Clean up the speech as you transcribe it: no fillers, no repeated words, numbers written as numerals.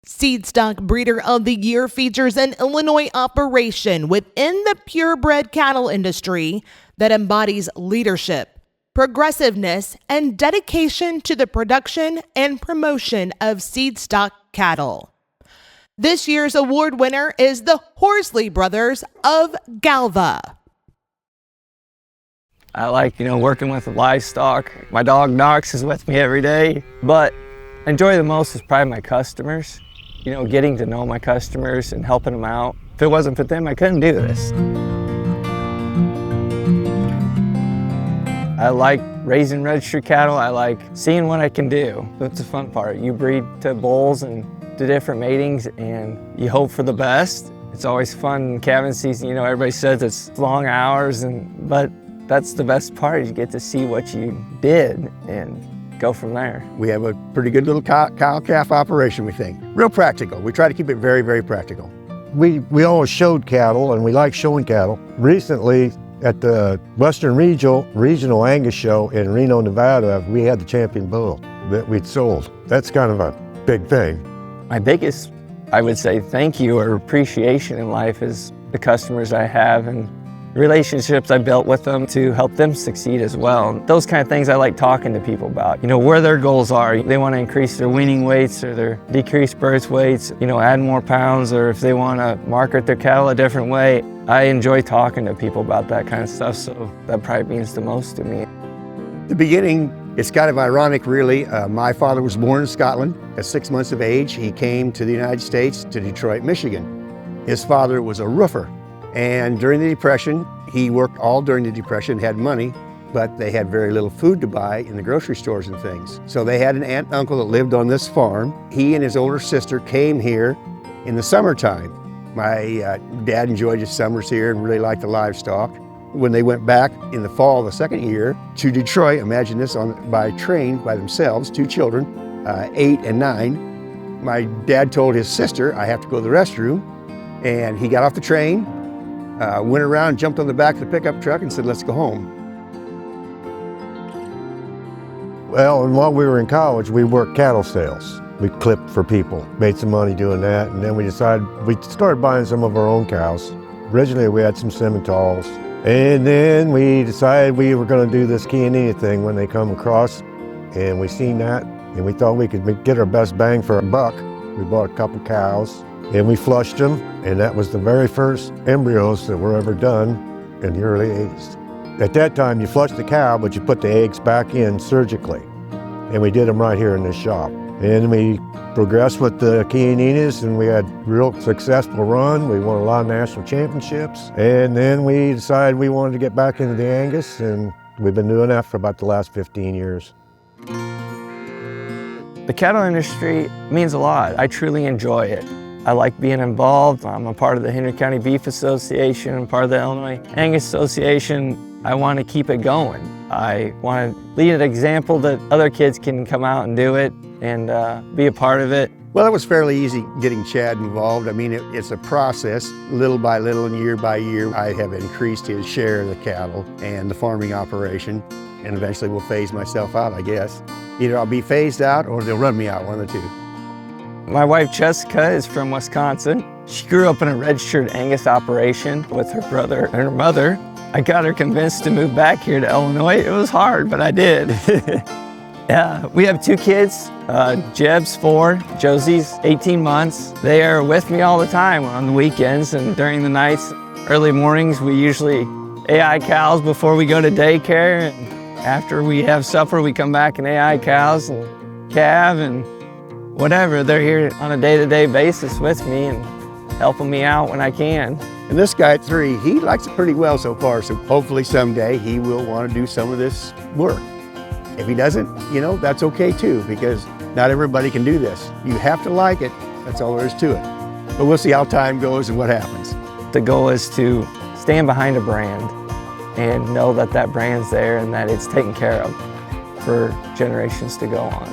Seedstock Breeder of the Year features an Illinois operation within the purebred cattle industry that embodies leadership, progressiveness, and dedication to the production and promotion of Seedstock cattle. This year's award winner is the Horsley brothers of Galva. I like, working with livestock. My dog Knox is with me every day, but I enjoy the most is probably my customers. Getting to know my customers and helping them out. If it wasn't for them, I couldn't do this. I like raising registered cattle. I like seeing what I can do. That's the fun part. You breed to bulls and do different matings and you hope for the best. It's always fun in calving season. Everybody says it's long hours, but that's the best part. You get to see what you did and go from there. We have a pretty good little cow-calf operation, we think. Real practical. We try to keep it very, very practical. We always showed cattle, and we like showing cattle. Recently, at the Western Regional Angus Show in Reno, Nevada, we had the champion bull that we'd sold. That's kind of a big thing. My biggest, I would say, thank you or appreciation in life is the customers I have and relationships I built with them to help them succeed as well. Those kind of things I like talking to people about. Where their goals are. They want to increase their weaning weights or their decreased birth weights, add more pounds, or if they want to market their cattle a different way. I enjoy talking to people about that kind of stuff, so that probably means the most to me. The beginning, it's kind of ironic really. My father was born in Scotland. At 6 months of age, he came to the United States, to Detroit, Michigan. His father was a roofer. And during the Depression, he worked all during the Depression, had money, but they had very little food to buy in the grocery stores and things. So they had an aunt and uncle that lived on this farm. He and his older sister came here in the summertime. My dad enjoyed his summers here and really liked the livestock. When they went back in the fall the second year to Detroit, imagine this, by train by themselves, 2 children, 8 and 9. My dad told his sister, I have to go to the restroom. And he got off the train, went around, jumped on the back of the pickup truck and said, let's go home. Well, and while we were in college, we worked cattle sales. We clipped for people, made some money doing that, and then we started buying some of our own cows. Originally, we had some Simmentals, and then we decided we were going to do this Chianina thing when they come across, and we seen that, and we thought we could get our best bang for a buck. We bought a couple cows, and we flushed them, and that was the very first embryos that were ever done in the early 80s. At that time, you flushed the cow, but you put the eggs back in surgically, and we did them right here in this shop. And we progressed with the Chianinas, and we had a real successful run. We won a lot of national championships, and then we decided we wanted to get back into the Angus, and we've been doing that for about the last 15 years. The cattle industry means a lot. I truly enjoy it. I like being involved. I'm a part of the Henry County Beef Association. I'm part of the Illinois Angus Association. I want to keep it going. I want to lead an example that other kids can come out and do it and be a part of it. Well, it was fairly easy getting Chad involved. I mean, it's a process. Little by little and year by year, I have increased his share of the cattle and the farming operation, and eventually will phase myself out, I guess. Either I'll be phased out or they'll run me out, one of the two. My wife Jessica is from Wisconsin. She grew up in a registered Angus operation with her brother and her mother. I got her convinced to move back here to Illinois. It was hard, but I did. Yeah, we have 2 kids. Jeb's 4, Josie's 18 months. They are with me all the time on the weekends and during the nights. Early mornings, we usually AI cows before we go to daycare. And after we have supper, we come back and AI cows and calve and whatever. They're here on a day-to-day basis with me and helping me out when I can. And this guy at 3, he likes it pretty well so far, so hopefully someday he will want to do some of this work. If he doesn't, that's okay too, because not everybody can do this. You have to like it, that's all there is to it. But we'll see how time goes and what happens. The goal is to stand behind a brand and know that that brand's there and that it's taken care of for generations to go on.